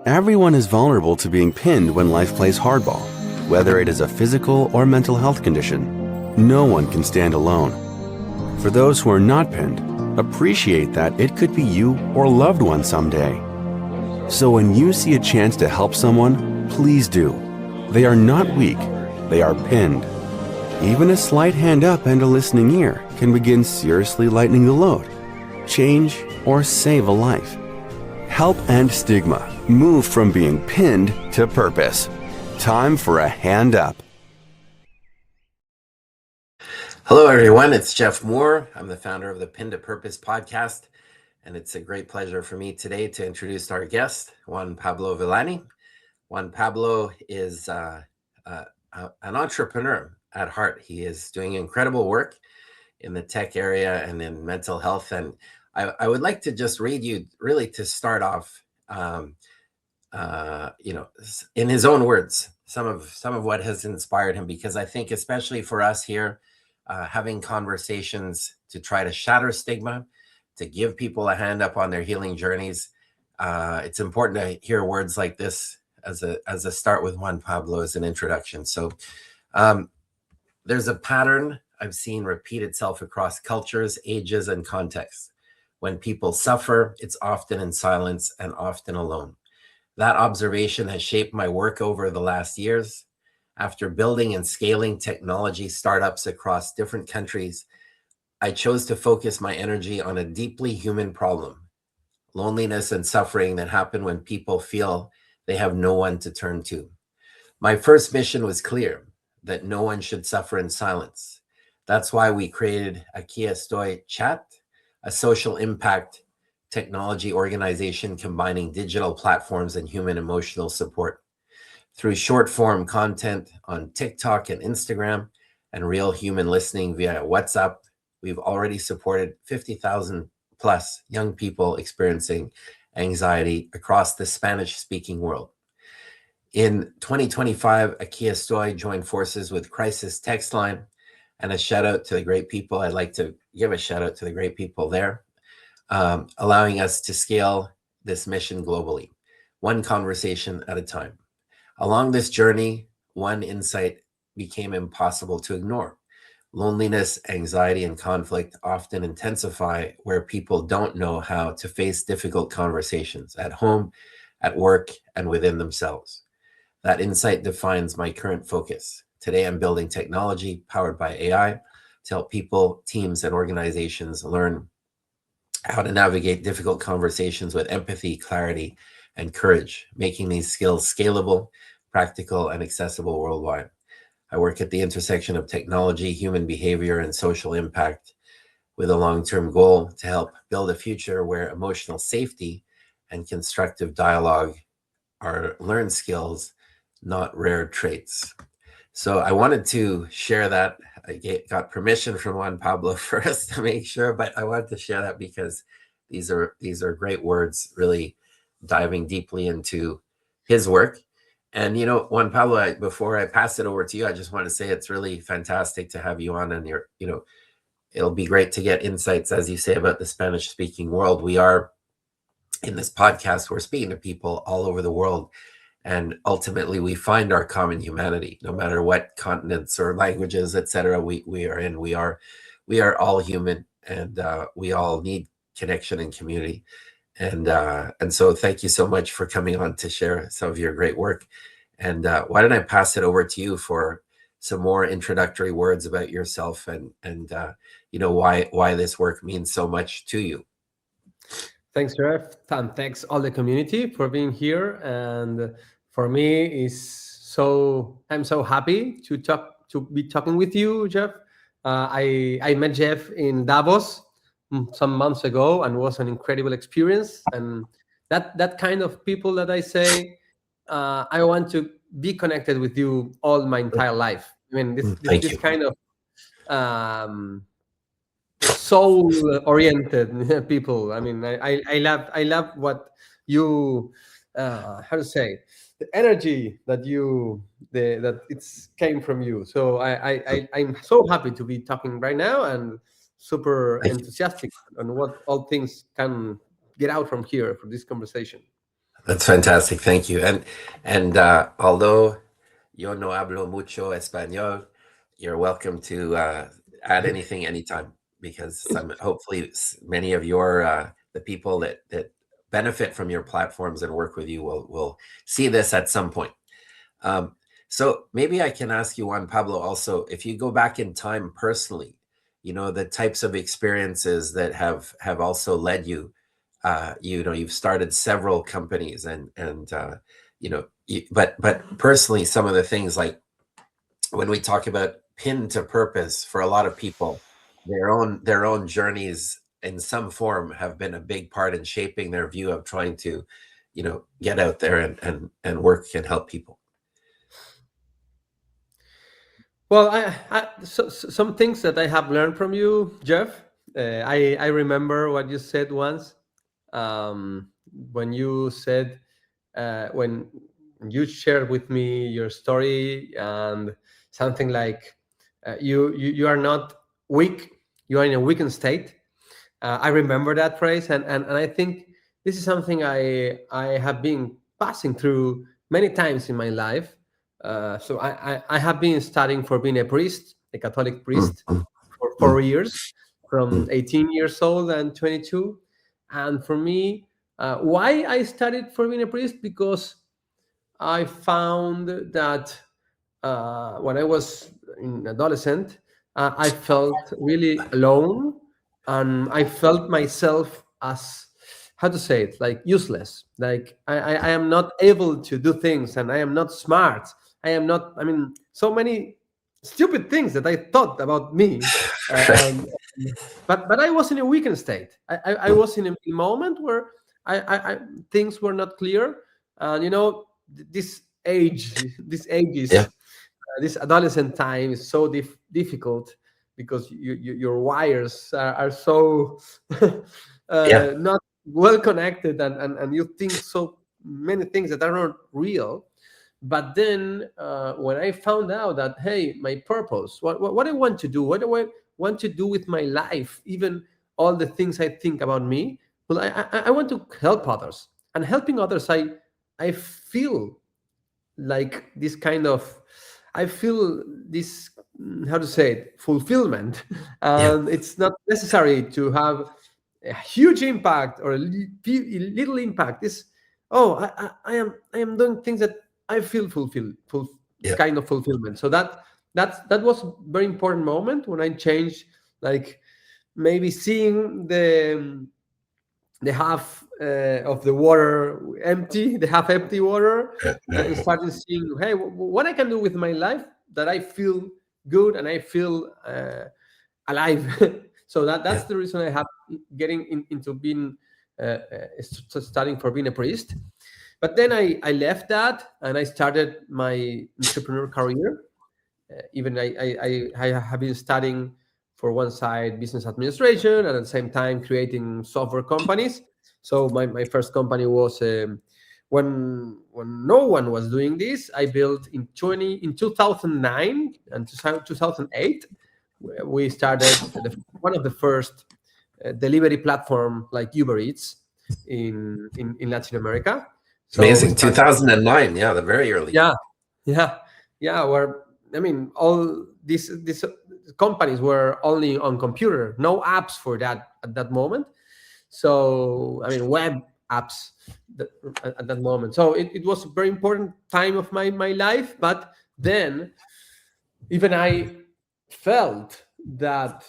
Everyone is vulnerable to being pinned when life plays hardball, whether it is a physical or mental health condition. No one can stand alone. For those who are not pinned, appreciate that it could be you or a loved one someday. So when you see a chance to help someone, please do. They are not weak, they are pinned. Even a slight hand up and a listening ear can begin seriously lightening the load, change, or save a life. Help end stigma. Move from being pinned to purpose. Time for a hand up. Hello, everyone. It's Jeff Moore. I'm the founder of the Pin to Purpose podcast, and it's a great pleasure for me today to introduce our guest, Juan Pablo Villani. Juan Pablo is an entrepreneur at heart. He is doing incredible work in the tech area and in mental health. And I would like to just read you, really, to start off, in his own words, some of what has inspired him, because I think, especially for us here, having conversations to try to shatter stigma, to give people a hand up on their healing journeys, it's important to hear words like this as a start with Juan Pablo as an introduction. So there's a pattern I've seen repeat itself across cultures, ages, and contexts. When people suffer, it's often in silence and often alone. That observation has shaped my work over the last years. After building and scaling technology startups across different countries, I chose to focus my energy on a deeply human problem: loneliness and suffering that happen when people feel they have no one to turn to. My first mission was clear: that no one should suffer in silence. That's why we created Aqui Estoy Chat, a social impact technology organization combining digital platforms and human emotional support. Through short form content on TikTok and Instagram and real human listening via WhatsApp, we've already supported 50,000 plus young people experiencing anxiety across the Spanish-speaking world. In 2025, Aqui Estoy joined forces with Crisis Text Line, and a shout out to the great people. I'd like to give a shout out to the great people there, allowing us to scale this mission globally, one conversation at a time. Along this journey, one insight became impossible to ignore. Loneliness, anxiety, and conflict often intensify where people don't know how to face difficult conversations at home, at work, and within themselves. That insight defines my current focus. Today, I'm building technology powered by AI to help people, teams, and organizations learn how to navigate difficult conversations with empathy, clarity, and courage, making these skills scalable, practical, and accessible worldwide. I work at the intersection of technology, human behavior, and social impact, with a long-term goal to help build a future where emotional safety and constructive dialogue are learned skills, not rare traits. So I wanted to share that. I got permission from Juan Pablo first to make sure, but I wanted to share that because these are great words, really diving deeply into his work. And, Juan Pablo, before I pass it over to you, I just want to say it's really fantastic to have you on, and it'll be great to get insights, as you say, about the Spanish-speaking world. We are, in this podcast, we're speaking to people all over the world, and ultimately we find our common humanity, no matter what continents or languages, etc. we are in. We are all human, and we all need connection and community. And so thank you so much for coming on to share some of your great work. And why don't I pass it over to you for some more introductory words about yourself and why this work means so much to you. Thanks, Jeff, and thanks all the community for being here. And for me, I'm so happy to be talking with you, Jeff. I met Jeff in Davos some months ago, and was an incredible experience. And that kind of people that I say, I want to be connected with you all my entire life. I mean, this kind of soul-oriented people. I mean, I love what you how to say, the energy that it's came from you. So I'm so happy to be talking right now, and super enthusiastic on what all things can get out from here for this conversation. That's fantastic. Thank you. And although yo no hablo mucho español, you're welcome to add anything anytime, because hopefully many of your the people that benefit from your platforms and work with you will see this at some point. Um, so maybe I can ask you, Juan Pablo, also, if you go back in time personally, the types of experiences that have also led you. You've started several companies, but personally, some of the things, like when we talk about pin to purpose, for a lot of people, their own journeys in some form have been a big part in shaping their view of trying to, get out there and work and help people. Well, some things that I have learned from you, Jeff. I remember what you said once, when you said, when you shared with me your story, and something like, you are not weak, you are in a weakened state. I remember that phrase, and I think this is something I have been passing through many times in my life. So I have been studying for being a priest, a Catholic Mm, priest, mm, for mm, 4 years, from mm. 18 years old and 22. And for me, why I studied for being a priest? Because I found that, when I was an adolescent, I felt really alone, and I felt myself as, how to say it, like useless. Like I am not able to do things, and I am not smart. I am not. I mean, so many stupid things that I thought about me. Right. Um, but I was in a weakened state. I Mm. was in a moment where I things were not clear, and this age, this age Yeah. is, this adolescent time is so difficult, because your wires are so Yeah. not well connected, and you think so many things that are not real. But then, when I found out that, hey, my purpose, what I want to do, what do I want to do with my life, even all the things I think about me, well, I want to help others, and helping others, I feel like this kind of, I feel this, how to say it, fulfillment. Yeah. And it's not necessary to have a huge impact or a little impact. This, oh, I am doing things that I feel Yeah. kind of fulfillment. So that was a very important moment when I changed, like, maybe seeing the half, of the water empty, the half empty water, and starting seeing, hey, what I can do with my life, that I feel good and I feel, alive. So that's Yeah. the reason I have getting into being, studying for being a priest. But then I left that, and I started my entrepreneur career. Even I have been studying, for one side, business administration, and at the same time creating software companies. So my first company was, when no one was doing this. I built in 2009 and 2008. We started one of the first, delivery platform like Uber Eats in Latin America. So we Amazing. started, 2009. Yeah, the very early. yeah, yeah, yeah. Where, I mean, all these companies were only on computer, no apps for that at that moment. So, I mean, web apps, that, at that moment. So it was a very important time of my life. But then, even I felt that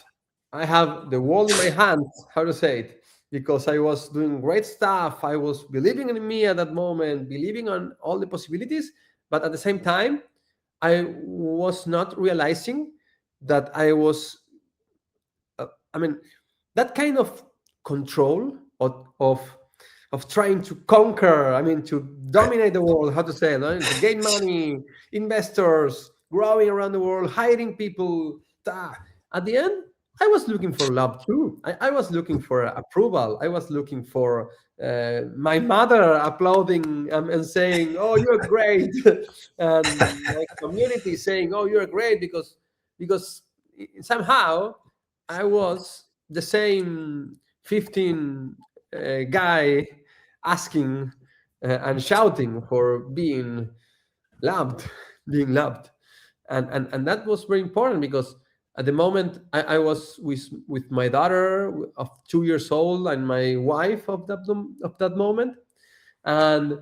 I have the world in my hands, how to say it, because I was doing great stuff. I was believing in me at that moment, believing on all the possibilities. But at the same time, I was not realizing that I was, I mean, that kind of control of trying to conquer, I mean, to Right. dominate the world, how to say it, to gain money, investors, growing around the world, hiring people. At the end, I was looking for love too. I was looking for approval. I was looking for, my mother applauding, and saying, "Oh, you're great," and my community saying, "Oh, you're great," because somehow I was the same 15, guy asking and shouting for loved, being loved, and that was very important because at the moment I was with my daughter of 2 years old and my wife of that moment, and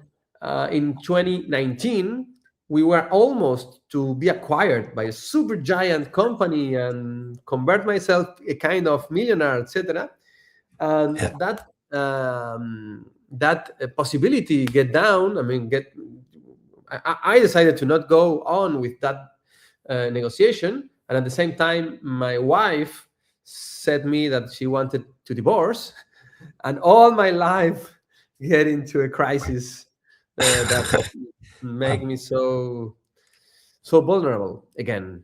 in 2019 we were almost to be acquired by a super giant company and convert myself a kind of millionaire, etc. And Yeah. that possibility get down. I mean, I decided to not go on with that negotiation, and at the same time, my wife said me that she wanted to divorce, and all my life get into a crisis that make me so vulnerable again.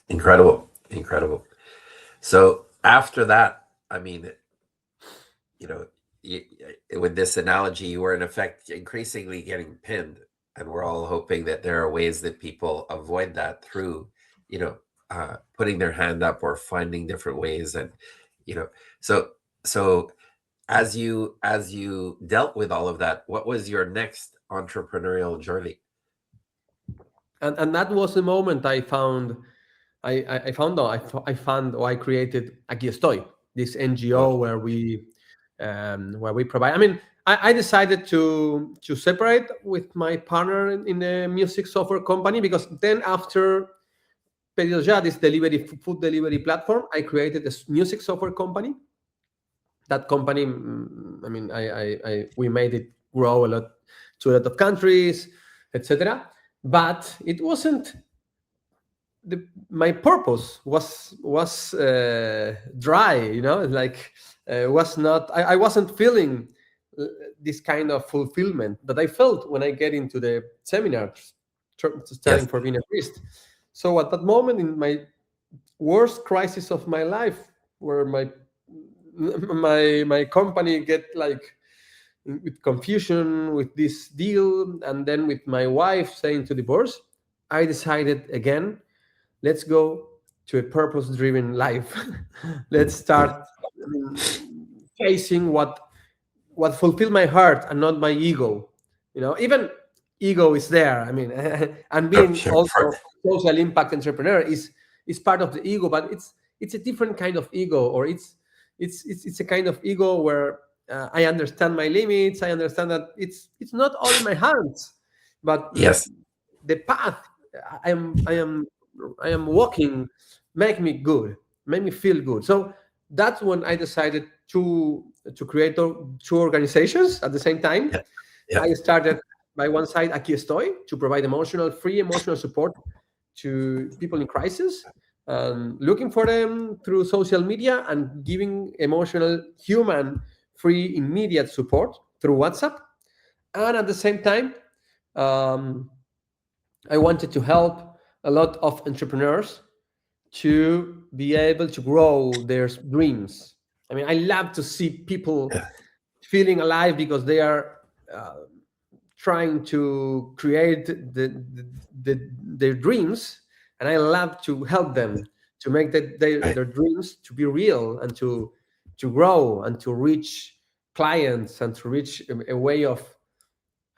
Incredible, incredible. So after that, I mean, you know, y- with this analogy, you were in effect increasingly getting pinned, and we're all hoping that there are ways that people avoid that through, you know, putting their hand up or finding different ways, and you know, so so as you dealt with all of that, what was your next entrepreneurial journey? And that was the moment I found or I created Aqui Estoy, this NGO Okay. where we provide. I mean, I decided to separate with my partner in the music software company, because then after Pedidos Ya, this food delivery platform, I created this music software company. That company, I mean, we made it grow a lot to a lot of countries, etc. But it wasn't my purpose was dry, like was not I wasn't feeling uh, this kind of fulfillment that I felt when I get into the seminar studying Yes. for being a priest. So at that moment, in my worst crisis of my life, where my company get like with confusion with this deal, and then with my wife saying to divorce, I decided again, let's go to a purpose driven life. Let's start, I mean, facing what fulfill my heart and not my ego. Even ego is there, I mean. And Sure, being sure. also social impact entrepreneur is part of the ego, but it's a different kind of ego, or it's a kind of ego where I understand my limits. I understand that it's not all in my hands, but Yes. the path I am walking make me good, make me feel good. So that's when I decided to create two organizations at the same time. Yeah. Yeah. I started by one side Aqui Estoy to provide free emotional support to people in crisis, looking for them through social media and giving emotional, human, free, immediate support through WhatsApp. And at the same time, um, I wanted to help a lot of entrepreneurs to be able to grow their dreams. I mean, I love to see people Yeah. feeling alive because they are uh, trying to create their dreams, and I love to help them to make Right. their dreams to be real, and to grow and to reach clients, and to reach a way of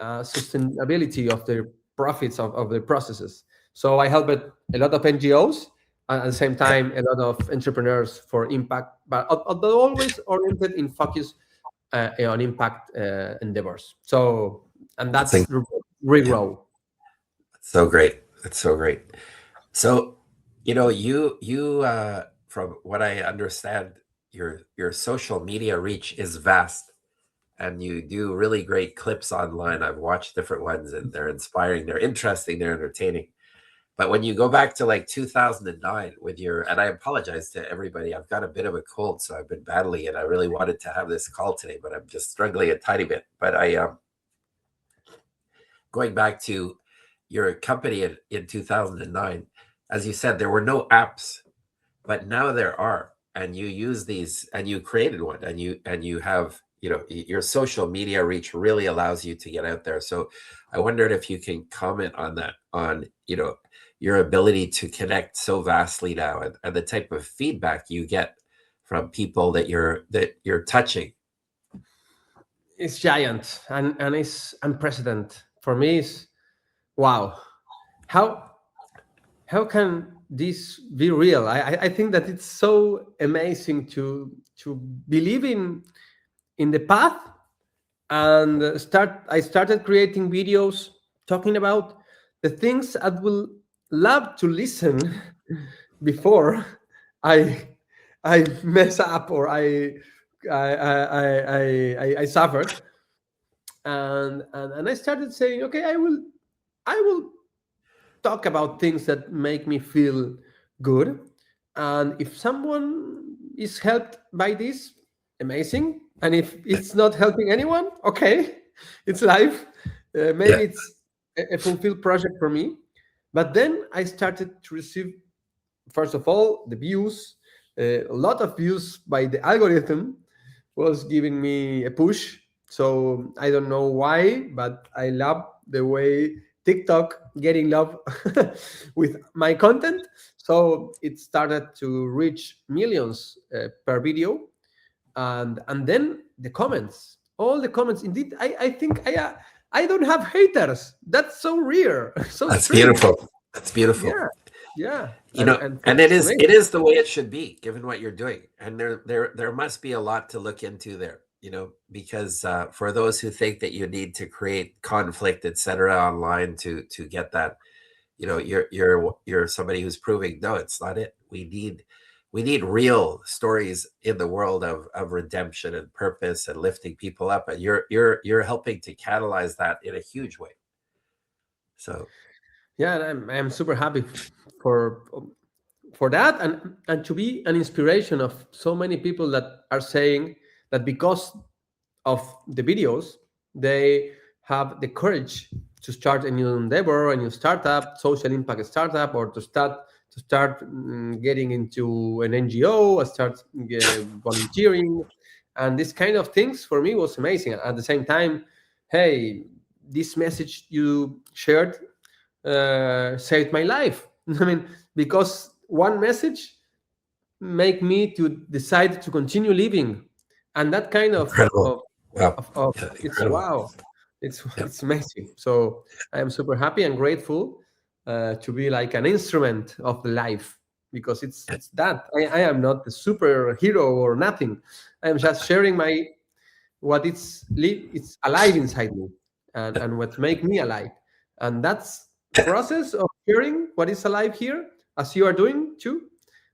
sustainability of their profits of their processes. So I helped a lot of NGOs, and at the same Yeah. time a lot of entrepreneurs for impact, but although always oriented in focus on impact endeavors. So, and That's in- that's yeah. Regrow. So great. That's so great. So, you from what I understand, your social media reach is vast, and you do really great clips online. I've watched different ones, and they're inspiring, they're interesting, they're entertaining. But when you go back to like 2009 with and I apologize to everybody, I've got a bit of a cold, so I've been battling it. I really wanted to have this call today, but I'm just struggling a tiny bit. But going back to your company in 2009, as you said, there were no apps, but now there are, and you use these, and you created one, and you have, your social media reach really allows you to get out there. So I wondered if you can comment on that, on your ability to connect so vastly now, and the type of feedback you get from people that you're touching. is giant and it's unprecedented. For me, it's wow. How how can this be real? I think that it's so amazing to believe in the path and start. I started creating videos talking about the things I will love to listen before I I mess up or I suffered, and I started saying, okay, I will talk about things that make me feel good, and if someone is helped by this, amazing, and if it's not helping anyone, okay, it's life. Maybe Yeah. it's a fulfilled project for me. But then I started to receive, first of all, the views. A lot of views by the algorithm was giving me a push. So I don't know why, but I love the way TikTok getting love with my content. So it started to reach millions per video, and then the comments, all the comments. Indeed, I think I don't have haters. That's so rare, so That's strange. beautiful. That's beautiful. Yeah, yeah, You know, and for and me, it it's is amazing. it is the way it should be, given what you're doing. And there must be a lot to look into there, because for those who think that you need to create conflict, etc., online to get that, you're somebody who's proving no, it's not it. We need real stories in the world of redemption and purpose and lifting people up, and you're helping to catalyze that in a huge way. So Yeah, and I'm super happy for for that, and to be an inspiration of so many people that are saying that because of the videos, they have the courage to start a new endeavor, a new startup, social impact startup, or to start getting into an NGO, or start volunteering, and this kind of things for me was amazing. At the same time, hey, this message you shared saved my life. I mean, because one message make me to decide to continue living, and that kind incredible. Wow. of Yeah, it's incredible. wow, it's Yeah. it's amazing. So I am super happy and grateful to be like an instrument of the life, because it's that I am not the superhero or nothing. I am just sharing my what it's alive inside me, and what make me alive, and that's the process of sharing what is alive here, as you are doing too,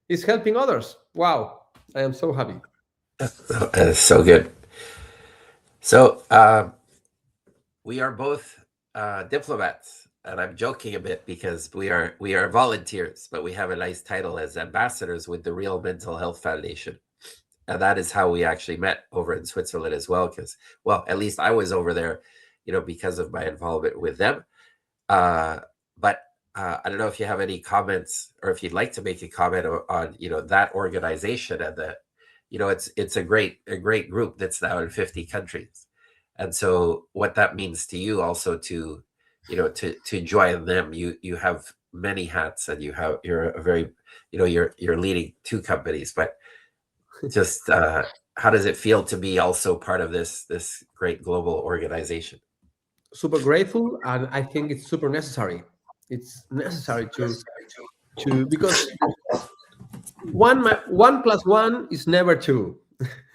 is helping others. Wow, I am so happy. That is so good. So we are both diplomats, and I'm joking a bit because we are volunteers, but we have a nice title as ambassadors with the Real Mental Health Foundation, and that is how we actually met over in Switzerland as well. Because, well, at least I was over there, because of my involvement with them. But I don't know if you have any comments, or if you'd like to make a comment on that organization, and it's a great group that's now in 50 countries, and so what that means to you also to join them. You have many hats, and you're a very you're leading two companies, but just how does it feel to be also part of this great global organization? Super grateful, and I think it's super necessary. It's necessary to because one plus one is never two.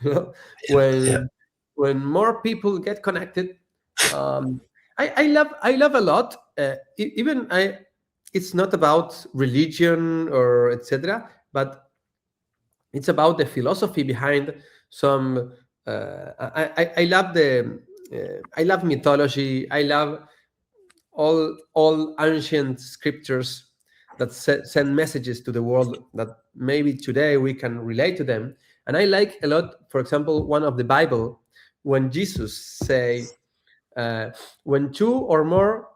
You know, Yeah. when more people get connected, um, I love a lot. Even I, it's not about religion or etc., but it's about the philosophy behind some. I love the. I love mythology. I love all ancient scriptures that send messages to the world that maybe today we can relate to them. And I like a lot, for example, one of the Bible, when Jesus say, uh, when two or more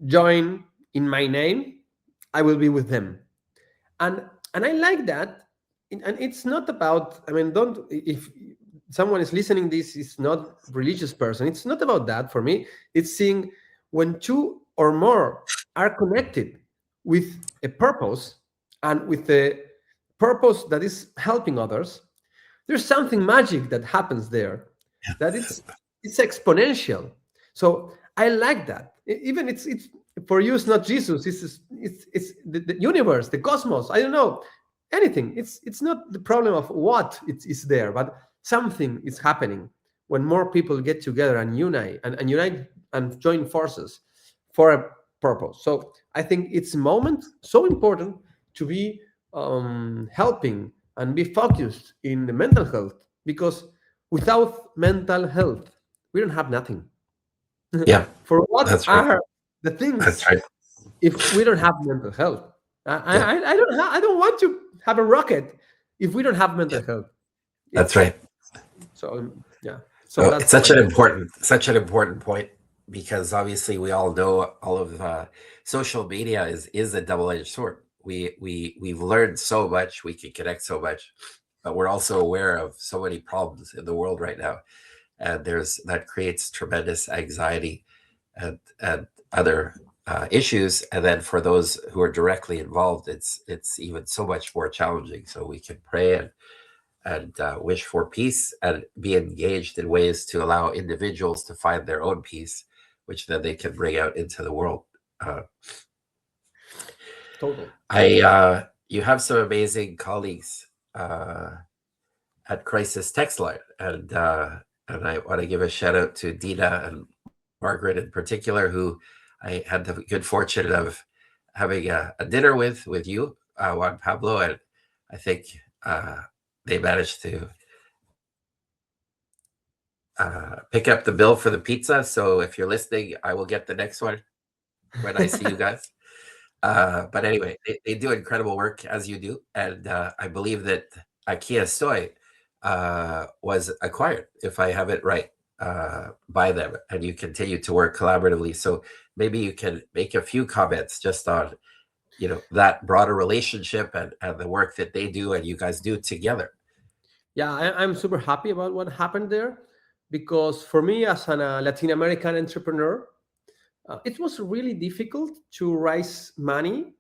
join in my name, I will be with them. And I like that. And it's not about, I mean, don't, if someone is listening, this is not religious person, it's not about that. For me, it's seeing when two or more are connected with a purpose, and with the purpose that is helping others, there's something magic that happens there, that it's exponential. So I like that. Even it's for you, it's not Jesus. It's the universe, the cosmos. I don't know anything. It's not the problem of what is there, but something is happening when more people get together and unite and join forces for a purpose. So I think it's a moment so important to be helping and be focused in the mental health, because without mental health we don't have nothing. Yeah, For what that's right. are the That's things right. if we don't have mental health? Yeah, I don't want to have a rocket if we don't have mental yeah, health. that's It's right. so yeah. So So it's that's my such an important point, because obviously we all know all of social media is a double-edged sword. We've learned so much, we can connect so much, but we're also aware of so many problems in the world right now, and that creates tremendous anxiety and other issues. And then for those who are directly involved, it's even so much more challenging. So we can pray and wish for peace and be engaged in ways to allow individuals to find their own peace, which then they can bring out into the world. Uh, total. you have some amazing colleagues at Crisis Text Line, and I want to give a shout out to Dina and Margaret in particular, who I had the good fortune of having a dinner with you, Juan Pablo, and I think they managed to pick up the bill for the pizza. So if you're listening, I will get the next one when I see you guys. But anyway, they do incredible work, as you do, and I believe that Aqui Estoy was acquired, if I have it right, by them, and you continue to work collaboratively. So maybe you can make a few comments just on that broader relationship and the work that they do and you guys do together. Yeah, I'm super happy about what happened there, because for me as a Latin American entrepreneur, it was really difficult to raise money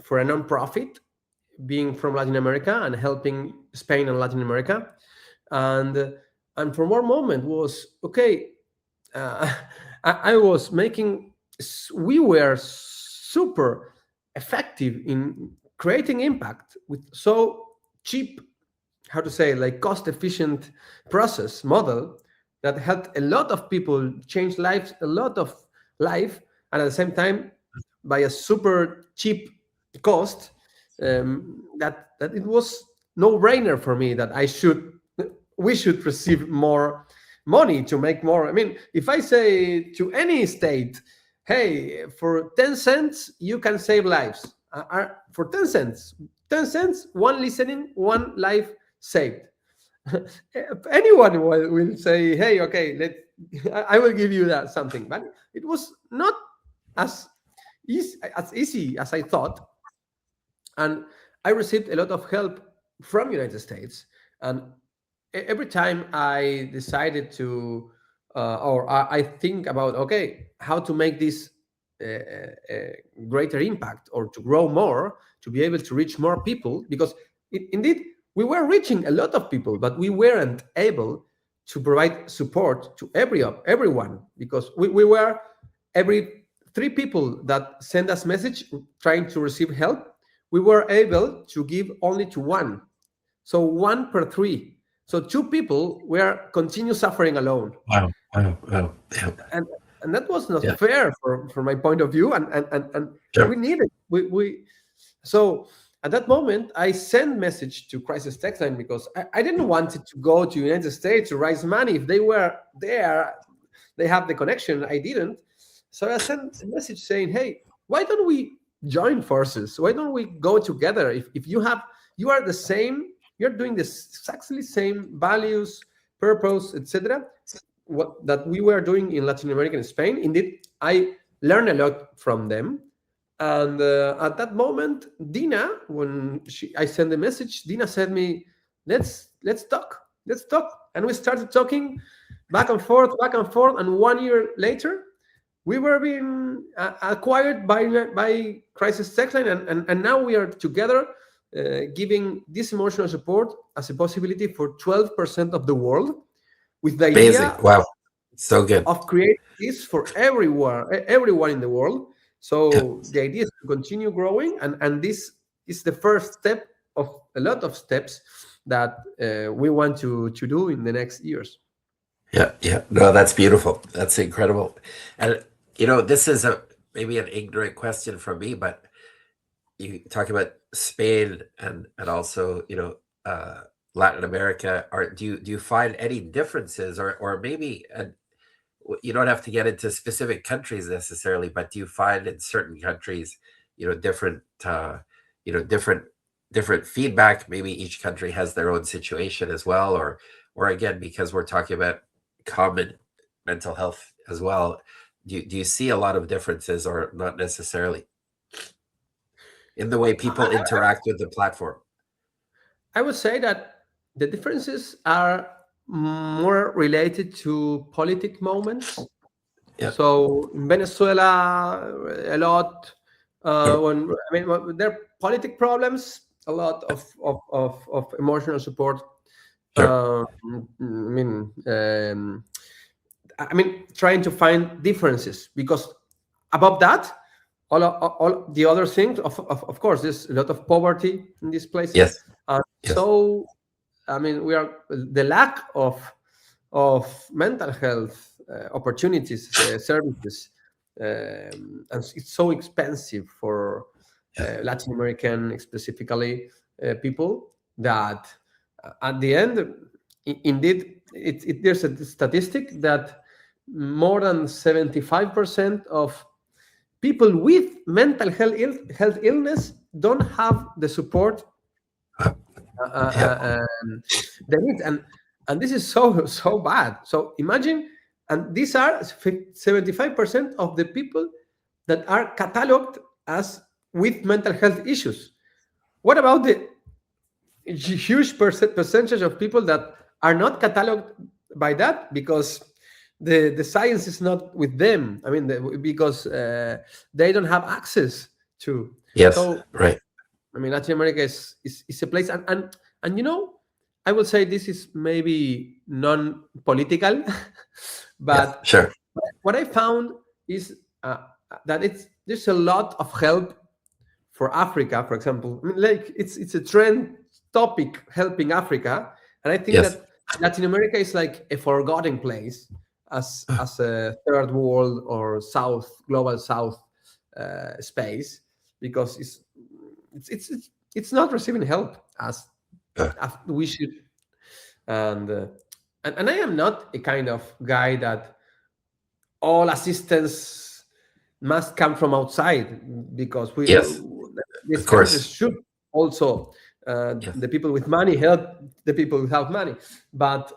for a nonprofit, being from Latin America and helping Spain and Latin America. And for one moment was okay. Uh, I was making. We were super effective in creating impact with so cheap, how to say, like cost efficient process model that helped a lot of people change lives, a lot of life, and at the same time by a super cheap cost, that it was no brainer for me that we should receive more money to make more. I mean, if I say to any state, hey, for 10 cents you can save lives, for 10 cents, 10 cents, one listening, one life saved. Anyone will say, hey, okay, I will give you that something. But it was not as easy as I thought. And I received a lot of help from United States. And every time I decided to, or I think about, okay, how to make this greater impact or to grow more, to be able to reach more people, because indeed we were reaching a lot of people, but we weren't able to provide support to everyone, because we were every 3 people that send us message trying to receive help, we were able to give only to one. So 1 per 3. So 2 people were continue suffering alone. Wow. Wow. Yeah. And that was not Yeah. fair from my point of view. And Sure. we needed we so at that moment I sent message to Crisis Text Line, because I didn't want it to go to United States to raise money. If they were there, they have the connection, I didn't. So I sent a message saying, hey, why don't we join forces? Why don't we go together? If you are the same, you're doing this exactly same values, purpose, etc., what that we were doing in Latin America and Spain. Indeed, I learned a lot from them. And at that moment, Dina, when I sent the message, Dina said me, let's talk, and we started talking back and forth, and 1 year later, we were being acquired by Crisis Text Line, and now we are together, giving this emotional support as a possibility for 12% of the world, with the Amazing. idea Wow. So good. of creating this for everyone in the world. Yeah. So the idea is to continue growing, and this is the first step of a lot of steps that we want to do in the next years. Yeah, yeah. No, that's beautiful. That's incredible. And this is a maybe an ignorant question from me, but you talk about Spain and also Latin America. Do you find any differences, or maybe you don't have to get into specific countries necessarily, but do you find in certain countries, different different feedback? Maybe each country has their own situation as well, or again, because we're talking about common mental health as well, do you see a lot of differences, or not necessarily, in the way people interact with the platform? I would say that the differences are more related to politic moments. Yeah. So in Venezuela, a lot when there are politic problems, a lot of emotional support. Sure. Um, I mean, trying to find differences, because above that, all the other things, of course, there's a lot of poverty in these places. Yes. Yes. So, I mean, we are the lack of mental health opportunities, services, and it's so expensive for Yes. Latin American, specifically, people, that at the end, indeed, there's a statistic that more than 75% of people with mental health illness don't have the support Yeah. they need, and this is so bad. So imagine, and these are 75% of the people that are cataloged as with mental health issues. What about the huge percentage of people that are not cataloged by that, because the science is not with them? I mean, because they don't have access to. Yes. So Right. I mean, Latin America is a place, and I would say this is maybe non-political, Yes. but Sure. what I found is that there's a lot of help for Africa, for example. I mean, like it's a trend topic, helping Africa, and I think Yes. that Latin America is like a forgotten place as a third world or global south space, because it's not receiving help as we should. And and I am not a kind of guy that all assistance must come from outside, because Yes. these Of countries course. should also, Yes. the people with money help the people without money. But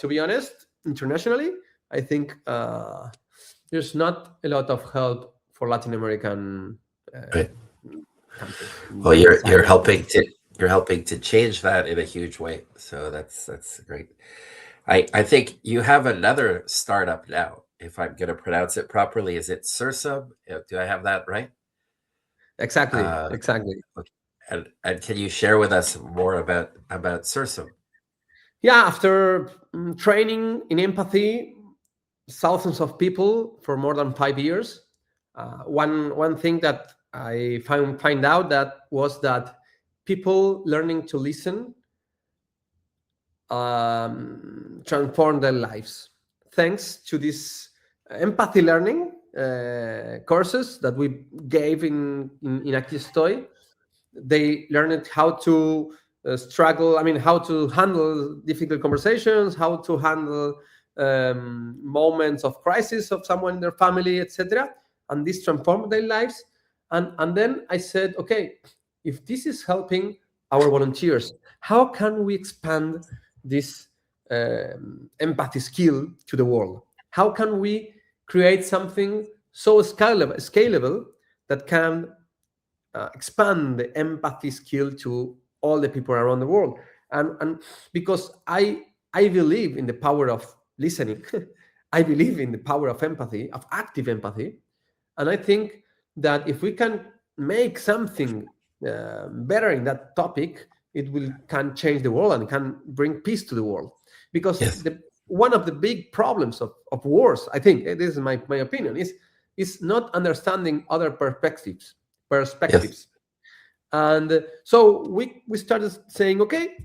to be honest, internationally, I think there's not a lot of help for Latin American Right. countries Well, in this you're area. helping to change that in a huge way. So that's great. I think you have another startup now, if I'm going to pronounce it properly. Is it Sursum? Do I have that right? Exactly, Uh, exactly. okay. And can you share with us more about Sursum? Yeah, after training in empathy thousands of people for more than 5 years, one thing that I find out that was that people learning to listen transform their lives thanks to this empathy learning courses that we gave in Aqui Estoy. They learned how to struggle, I mean, how to handle difficult conversations, how to handle moments of crisis of someone in their family, etc. And this transformed their lives. And then I said, okay, if this is helping our volunteers, how can we expand this empathy skill to the world? How can we create something so scalable that can expand the empathy skill to all the people around the world? And because I believe in the power of listening, I believe in the power of empathy, of active empathy, and I think that if we can make something better in that topic, it will can change the world and can bring peace to the world. Because Yes. one of the big problems of wars, I think, this is my opinion, is not understanding other perspectives. Yes. And so we started saying, okay,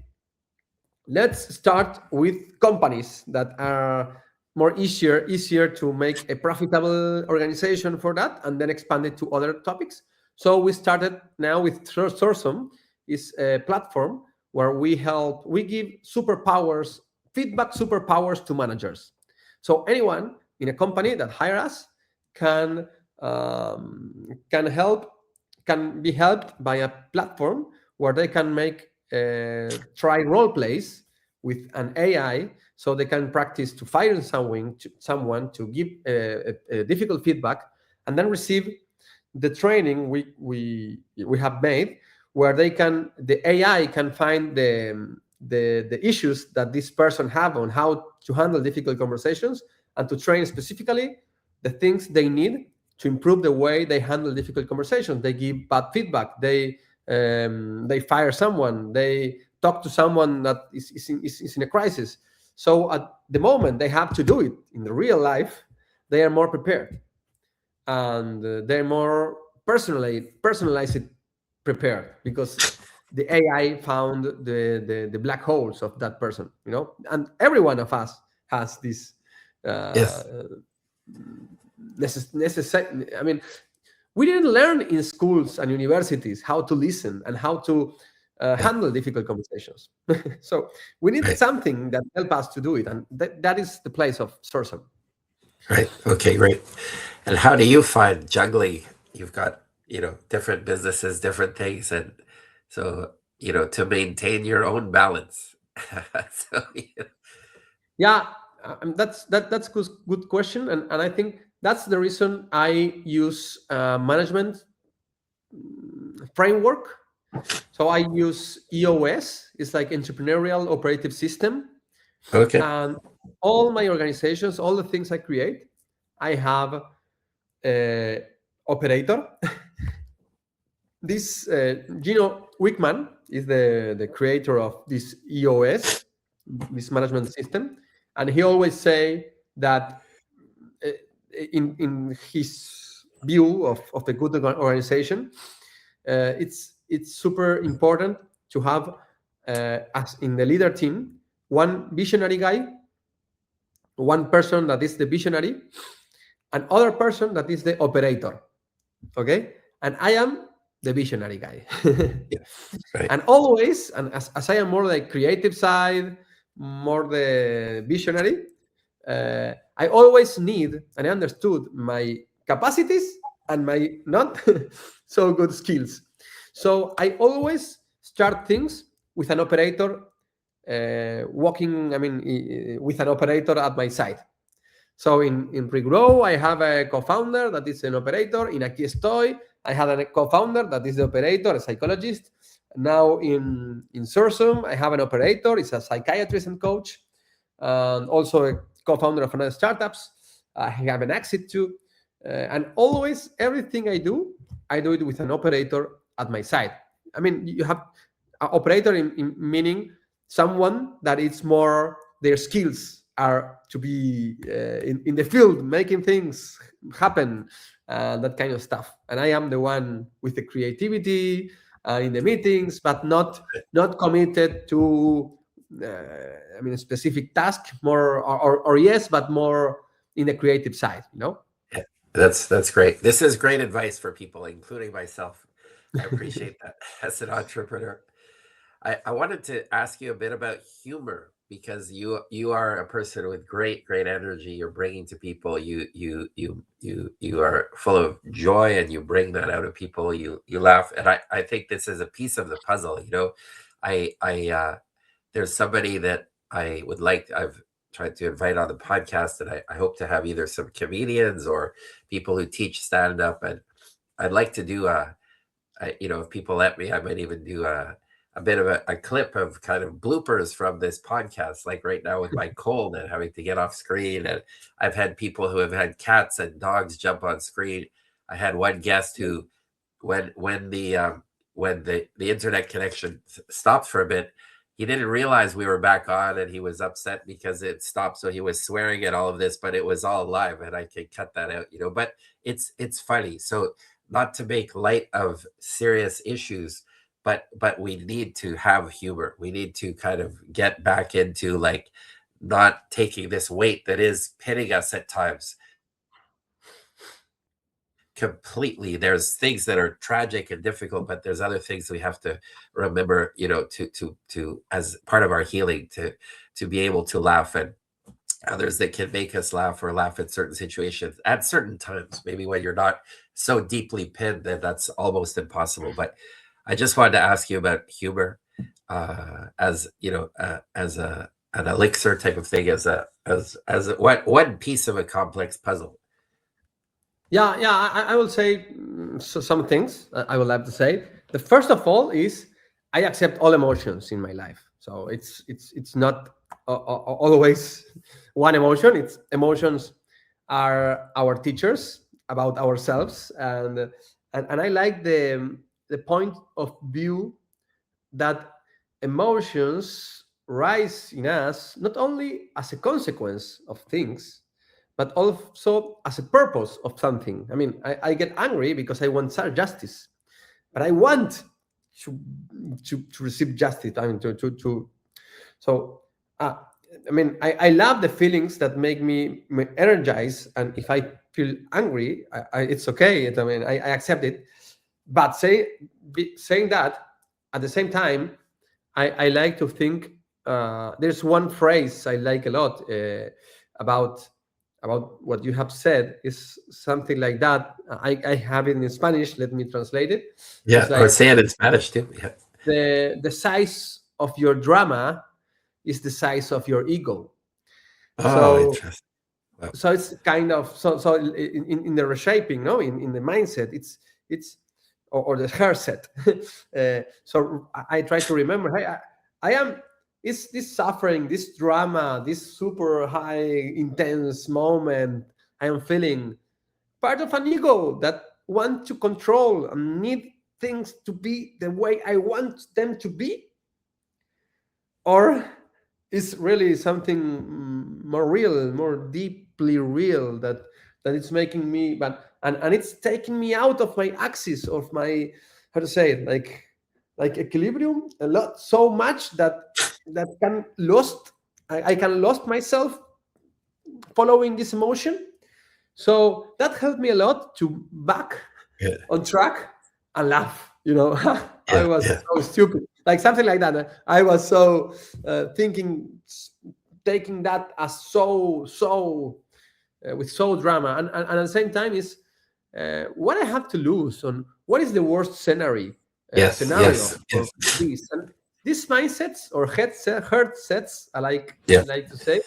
let's start with companies that are more easier to make a profitable organization for that, and then expand it to other topics. So we started now with Sourcem, is a platform where we give superpowers, feedback superpowers to managers. So anyone in a company that hire us can can help can be helped by a platform where they can make try role plays with an AI, so they can practice to fire someone to give a difficult feedback, and then receive the training we have made, where the AI can find the issues that this person have on how to handle difficult conversations, and to train specifically the things they need to improve the way they handle difficult conversations. They give bad feedback. They fire someone. They talk to someone that is in a crisis. So at the moment they have to do it in the real life, they are more prepared, and they're more personalized prepared, because the AI found the black holes of that person. And every one of us has this uh, Yes. necessary. I mean, we didn't learn in schools and universities how to listen and how to Yeah. handle difficult conversations. So we need Right. something that help us to do it, and that is the place of Sourcem. Right. Okay, great. And how do you find juggling? You've got, different businesses, different things, and so, to maintain your own balance. So, Yeah, that's good question, and I think that's the reason I use management framework. So I use EOS. It's like entrepreneurial operative system, okay. and all my organizations, all the things I create, I have a operator. This Gino Wickman is the creator of this EOS, this management system, and he always say that uh, in his view of the good organization, it's super important to have, as in the leader team, one visionary guy, one person that is the visionary, and other person that is the operator. Okay, and I am the visionary guy. Yeah. Right. And always, and as I am more like creative side, more the visionary, I always need, and I understood my capacities and my not so good skills. So I always start things with an operator with an operator at my side. So in Regrow, I have a co-founder that is an operator. In Aqui Estoy, I have a co-founder that is the operator, a psychologist. Now in Sourcem, I have an operator. It's a psychiatrist and coach, and also a co-founder of another startups. I have an exit too, and always everything I do it with an operator at my side. I mean, you have an operator in meaning someone that it's more their skills are to be in the field making things happen, that kind of stuff, and I am the one with the creativity in the meetings, but not committed to a specific task, more or yes, but more in the creative side. Yeah. That's great. This is great advice for people, including myself. I appreciate that as an entrepreneur. I wanted to ask you a bit about humor, because you are a person with great energy you're bringing to people. You are full of joy, and you bring that out of people. You laugh, and I think this is a piece of the puzzle. I there's somebody that I've tried to invite on the podcast, and I hope to have either some comedians or people who teach stand up, and I'd like to do if people let me, I might even do a bit of a clip of kind of bloopers from this podcast, like right now with my cold and having to get off screen. And I've had people who have had cats and dogs jump on screen. I had one guest who, when the internet connection stopped for a bit, he didn't realize we were back on, and he was upset because it stopped. So he was swearing at all of this, but it was all live, and I could cut that out, But it's funny. So not to make light of serious issues, but we need to have humor. We need to kind of get back into like not taking this weight that is pitting us at times completely. There's things that are tragic and difficult, but there's other things we have to remember, to as part of our healing, to be able to laugh, and others that can make us laugh or laugh at certain situations at certain times. Maybe when you're not so deeply pinned that that's almost impossible. But I just wanted to ask you about humor, as as an elixir type of thing, what one piece of a complex puzzle. Yeah, I will say some things I would like to say. The first of all is I accept all emotions in my life. So it's not always one emotion. It's emotions are our teachers about ourselves, and I like the point of view that emotions rise in us not only as a consequence of things, but also as a purpose of something. I mean, I get angry because I want justice, but I want to to receive justice. I mean, to so. Uh, I mean, I love the feelings that make me energize, and if I feel angry, it's okay. I mean, I accept it. But saying that at the same time, I like to think. There's one phrase I like a lot about about what you have said. Is something like that. I have it in Spanish. Let me translate it. Yeah, It's or like say it in Spanish too. Yeah. the size of your drama is the size of your ego. Oh, So interesting. Wow. so it's kind of so in the reshaping, no, in the mindset, it's or the hair set. So I try to remember, hey, I am, it's this suffering, this drama, this super high intense moment I am feeling, part of an ego that want to control and need things to be the way I want them to be, or is really something more real, more deeply real, that it's making me, but and it's taking me out of my axis of my, how to say it, like equilibrium a lot, so much that can lost, I can lost myself following this emotion. So that helped me a lot to back Yeah, on track and laugh. I yeah, was yeah. so stupid, like something like that. I was so thinking, taking that as so with so drama, and at the same time is what I have to lose on what is the worst Yes, scenario yes, for yes. this, and these mindsets or heart sets, I Yeah, like to say,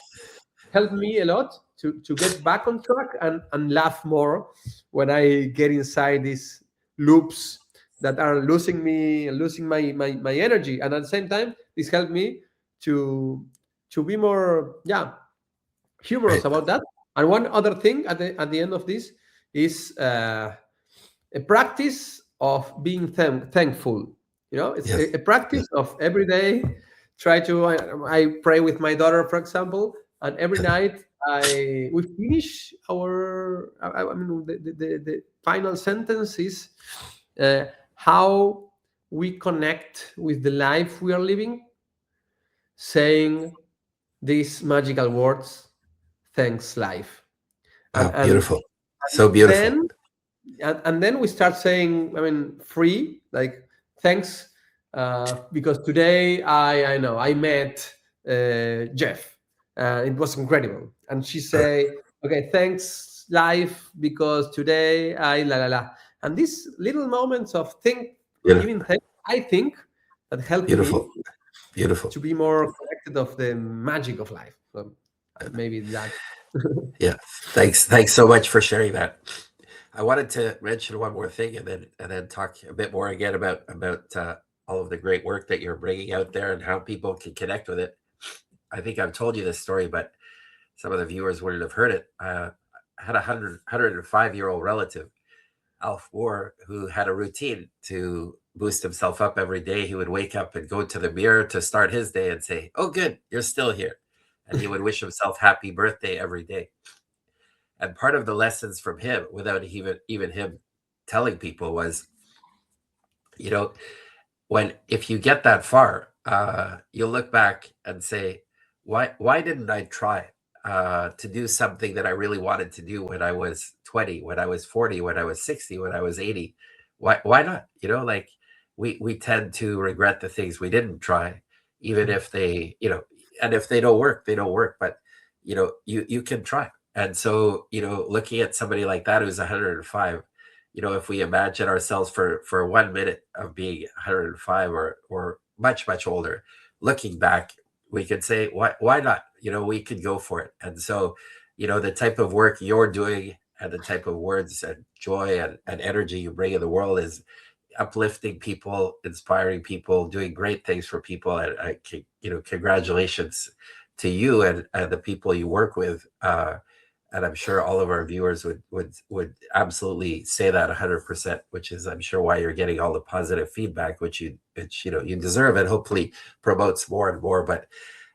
helped me a lot to get back on track and laugh more when I get inside these loops that are losing me, losing my energy. And at the same time, this helped me to to be more, yeah, humorous right. about that. And one other thing at the end of this is a practice of being thankful. It's Yes, a yes, practice of every day. Try to, I pray with my daughter, for example, and every yes. night we finish our, I mean, the final sentence is how we connect with the life we are living, saying these magical words, thanks life. and Wow, and beautiful. and So beautiful. then and then we start saying, I mean, free, like, thanks, because today I know I met Jeff, it was incredible, and she Uh, say, okay, thanks life, because today I la la la. And these little moments of Beautiful, giving thanks, I think, that helped me beautiful, beautiful. to be more connected of the magic of life. So maybe that. Yeah. Thanks so much for sharing that. I wanted to mention one more thing, and then talk a bit more again about all of the great work that you're bringing out there and how people can connect with it. I think I've told you this story, but some of the viewers wouldn't have heard it. I had a 105-year-old relative, Alf Moore, who had a routine to boost himself up every day. He would wake up and go to the mirror to start his day and say, "Oh, good, you're still here." And he would wish himself happy birthday every day. And part of the lessons from him, without even him telling people, was, you know, if you get that far, you'll look back and say, why didn't I try to do something that I really wanted to do when I was 20, when I was 40, when I was 60, when I was 80? Why not? Like we tend to regret the things we didn't try, even if they, and if they don't work, they don't work. But you can try. And so, looking at somebody like that who's 105, if we imagine ourselves for 1 minute of being 105 or much older, looking back, we could say, why not? We could go for it. And so, the type of work you're doing and the type of words and joy and energy you bring in the world is uplifting people, inspiring people, doing great things for people. And congratulations to you and the people you work with. And I'm sure all of our viewers would absolutely say that 100%, which is, I'm sure, why you're getting all the positive feedback, which you deserve, and hopefully promotes more and more. But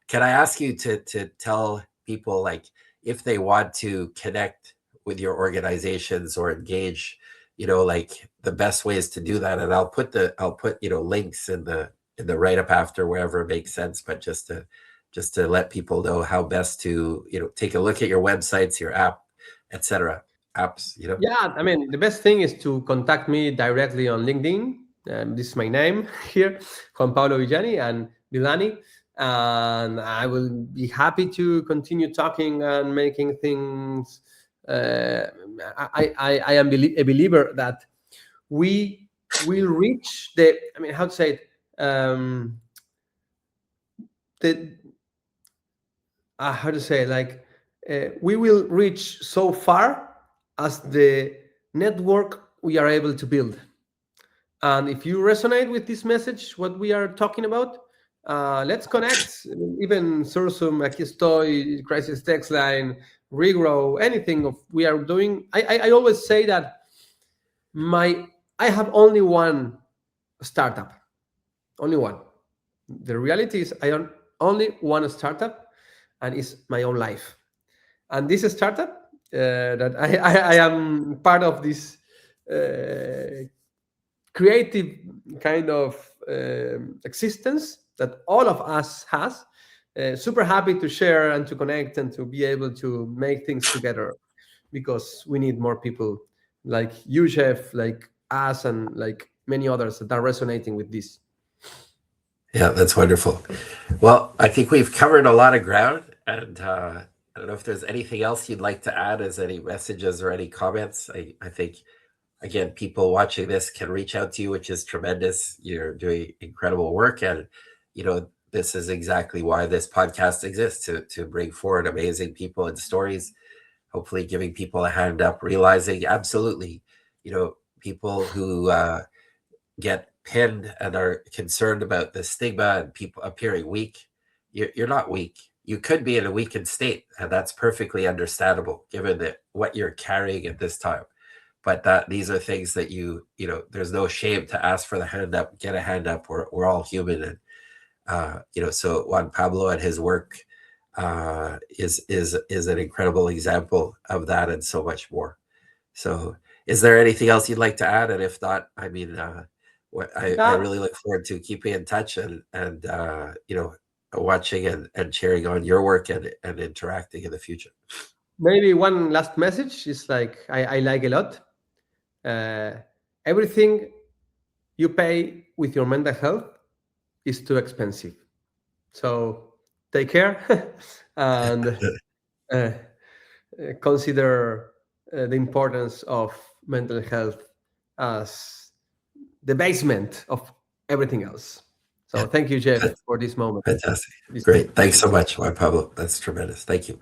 can I ask you to tell people, like, if they want to connect with your organizations or engage, like the best ways to do that? And I'll put links in the write-up after, wherever it makes sense, but just to let people know how best to, take a look at your websites, your app, etc. Apps, Yeah, I mean, the best thing is to contact me directly on LinkedIn. This is my name here, Juan Pablo Villani and Villani. And I will be happy to continue talking and making things. I am a believer that we will reach how to say it? How to say, we will reach so far as the network we are able to build. And if you resonate with this message, what we are talking about, let's connect. Even Sursum, Aqui Estoy, Crisis Text Line, Regrow, anything we are doing. I always say that I have only one startup, only one. The reality is I own only one startup, and it's my own life. And this startup that I am part of, this creative kind of existence that all of us has. Super happy to share and to connect and to be able to make things together, because we need more people like you, Jeff, like us, and like many others that are resonating with this. Yeah, that's wonderful. Well, I think we've covered a lot of ground, and I don't know if there's anything else you'd like to add as any messages or any comments. I think, again, people watching this can reach out to you, which is tremendous. You're doing incredible work, and this is exactly why this podcast exists, to bring forward amazing people and stories, hopefully giving people a hand up, realizing absolutely, people who get pinned and are concerned about the stigma and people appearing weak. You're not weak. You could be in a weakened state, and that's perfectly understandable given that what you're carrying at this time. But these are things that there's no shame to ask for the hand up, get a hand up. We're all human. And so Juan Pablo and his work is an incredible example of that, and so much more. So is there anything else you'd like to add? And if not, I mean, I really look forward to keeping in touch and watching and cheering on your work and interacting in the future. Maybe one last message is I like a lot. Everything you pay with your mental health is too expensive. So take care and consider the importance of mental health as the basement of everything else. So thank you, Jeff, for this moment. Fantastic. Great. Thanks so much, Juan Pablo. That's tremendous. Thank you.